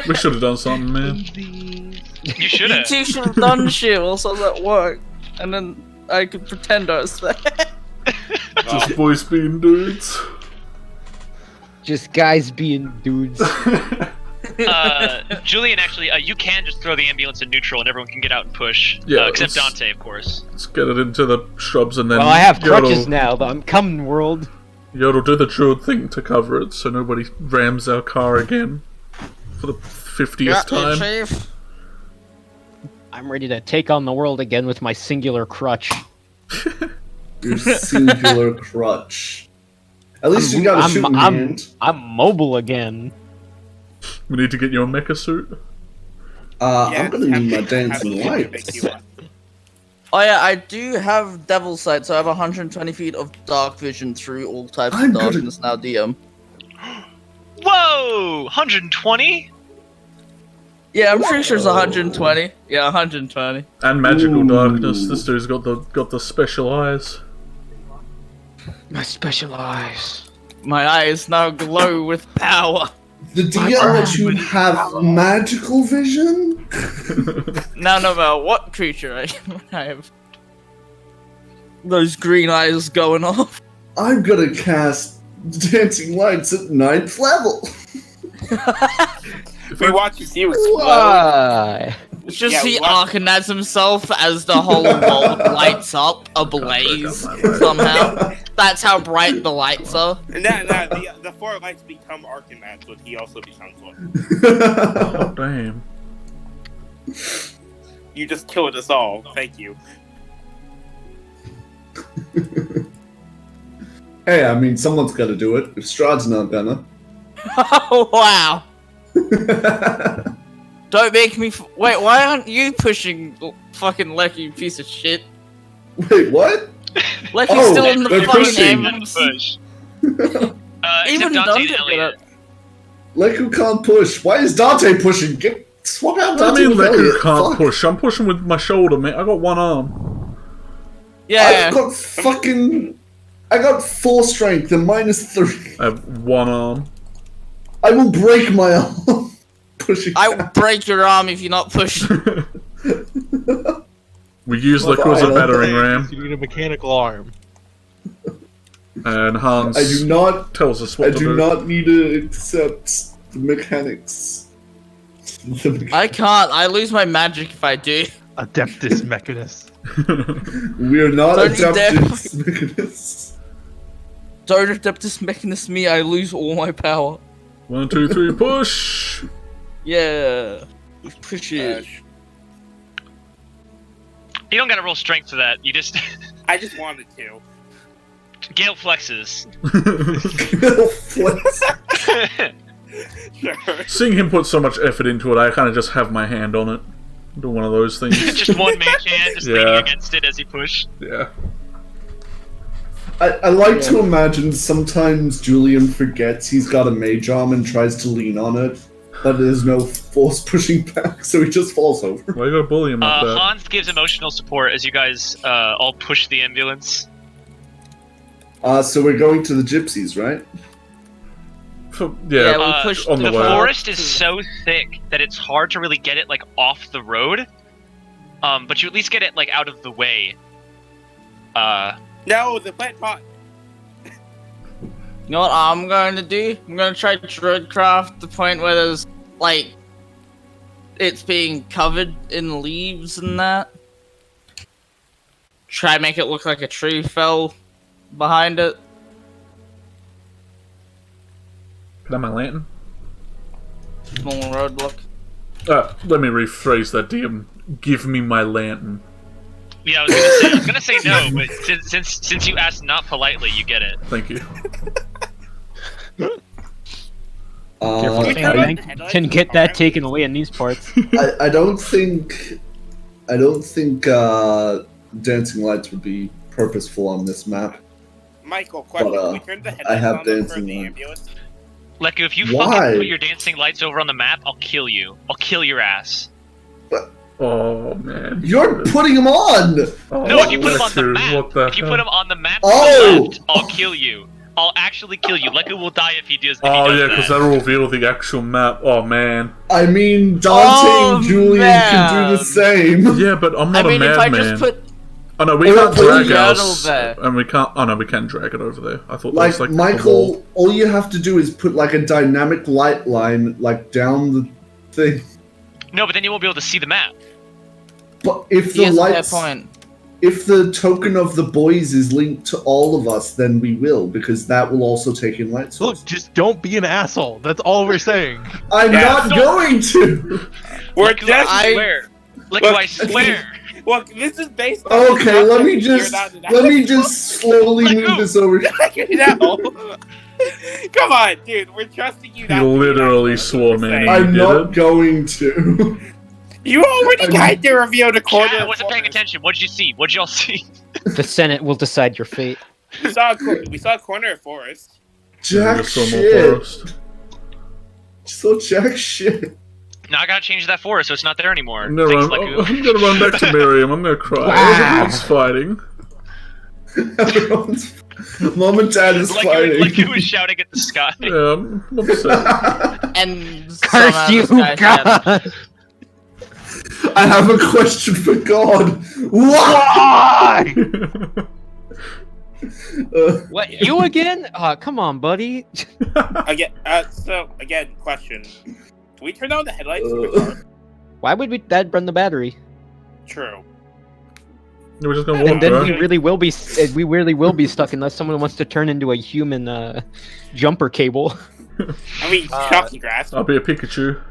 We should have done something, man. you should You have. two should have done shit whilst I was at work, and then I could pretend I was there. Just voice being dudes. Just guys being dudes. Julian, actually, you can just throw the ambulance in neutral, and everyone can get out and push. Yeah, except let's- Dante, of course. Let's get it into the shrubs and then. Well, I have Yodel- crutches now, though. I'm coming, world. Yodel, do the druid thing to cover it so nobody rams our car again for the 50th time. Chief. I'm ready to take on the world again with my singular crutch. Your singular crutch. At least you got a shooting hand. I'm mobile again. We need to get you a mecha suit. I'm gonna need my dancing lights. Oh yeah, I do have Devil Sight, so I have 120 feet of dark vision through all types I'm of gonna- darkness now, DM. Whoa! 120? Yeah, I'm pretty sure it's 120. Yeah, 120. And magical Ooh. darkness. This dude's got the special eyes. My special eyes. My eyes now glow with power. The DM that you have magical vision? Now no matter what creature I have. Those green eyes going off. I'm gonna cast Dancing Lights at 9th level. We watch you see you explode. Why? It's just Yeah, see what? Arcanaz himself as the whole world lights up ablaze somehow. That's how bright the lights are. Nah, the 4 lights become Arcanaz, but he also becomes one. Oh, damn. You just killed us all. Thank you. Hey, I mean, someone's gotta do it. If Strahd's not gonna. Oh wow! Don't make me. Wait, why aren't you pushing fucking Lecky, you piece of shit? Wait, what? Lecky's Oh, still in the they're fucking pushing. ambulance. Push. Even Except Dante and Dante Elliot. Leku can't push. Why is Dante pushing? Swap out I Dante mean, with Elliot. Leku can't Fuck. push. I'm pushing with my shoulder, mate. I got one arm. Yeah. I've got fucking... I got 4 strength and -3. I have one arm. I will break my arm. Pushing I will break your arm if you're not pushing. We use Well, Leku as a fine. battering ram, You need a mechanical arm. and Hans I do not... tells us I what to do do. not need to accept the mechanics. I can't. I lose my magic if I do. Adeptus Mechanus. We are not Don't you dare- adapted mechanists. Don't Adeptus Mechanus me, I lose all my power. 1, 2, 3, push! Yeah. Push it. You don't gotta roll strength for that. You just I just wanted to. Gale flexes. Flex. Sure. Seeing him put so much effort into it, I kind of just have my hand on it. Do one of those things. Just one mage hand, just Yeah. leaning against it as he pushed. Yeah. I like to imagine sometimes Julian forgets he's got a mage arm and tries to lean on it, but there's no force pushing back, so he just falls over. Why you gotta bully him like that? Hans gives emotional support as you guys all push the ambulance. So we're going to the gypsies, right? Yeah, Yeah, we pushed on the The way. forest is so thick that it's hard to really get it like off the road. But you at least get it like out of the way. No, the plant pot. You know what I'm going to do? I'm going to try to Druidcraft the point where there's, like, it's being covered in leaves and that. Try and make it look like a tree fell behind it. Put on my lantern. Small roadblock. Let me rephrase that, DM. Give me my lantern. Yeah, I was gonna say no, but since you asked not politely, you get it. Thank you. I Can get that taken away in these parts. don't think dancing lights would be purposeful on this map. Michael, question. But, Can we turn the I headlights have on them for dancing the light. ambulance? Leku, if you Why? fucking put your dancing lights over on the map, I'll kill you. I'll kill your ass. Oh man. You're putting them on. Oh, No, if you put them on the Leku, map, what the if you hell? put them on the map to Oh! the left, I'll kill you. I'll actually kill you. Leku will die if he does. If Oh he yeah, does because that. that'll reveal the actual map. Oh man. I mean, Dante Oh, and Julian can do the same. Yeah, but I'm I not mean, a if I madman. just put... Oh no, we Oh, can't put drag the ours, girdle there. and we can't. Oh no, we can drag it over there. I thought Like, that was like the Michael, wall. all you have to do is put like a dynamic light line like down the thing. No, but then you won't be able to see the map. But if He the has a fair lights, point. if the token of the boys is linked to all of us, then we will, because that will also take in light source. Look, just don't be an asshole. That's all we're saying. I'm Yeah, not don't- going to. We're Leku, just. I swear. Leku, I swear. Well, this is based on. Okay, let me just slowly move this over. Come on, dude. We're trusting you. He literally swore, man. I'm not going to. You already got to reveal the corner. I wasn't paying attention. What'd you see? What'd y'all see? The Senate will decide your fate. We saw a corner of forest. Jack shit. So jack shit. Now I gotta change that forest so it's not there anymore. I'm gonna run back to Miriam. I'm gonna cry. Wow. Everyone's fighting. Mom and Dad is fighting. Like he was shouting at the sky. Yeah, I'm upset. And Curse you, God! I have a question for God. Why? What? You again? Come on, buddy. Again, question. Can we turn on the headlights of the car? Why would that run the battery? True. We're just gonna walk, And then bro. we really will be stuck unless someone wants to turn into a human jumper cable. I mean, shocking grass. I'll be a Pikachu.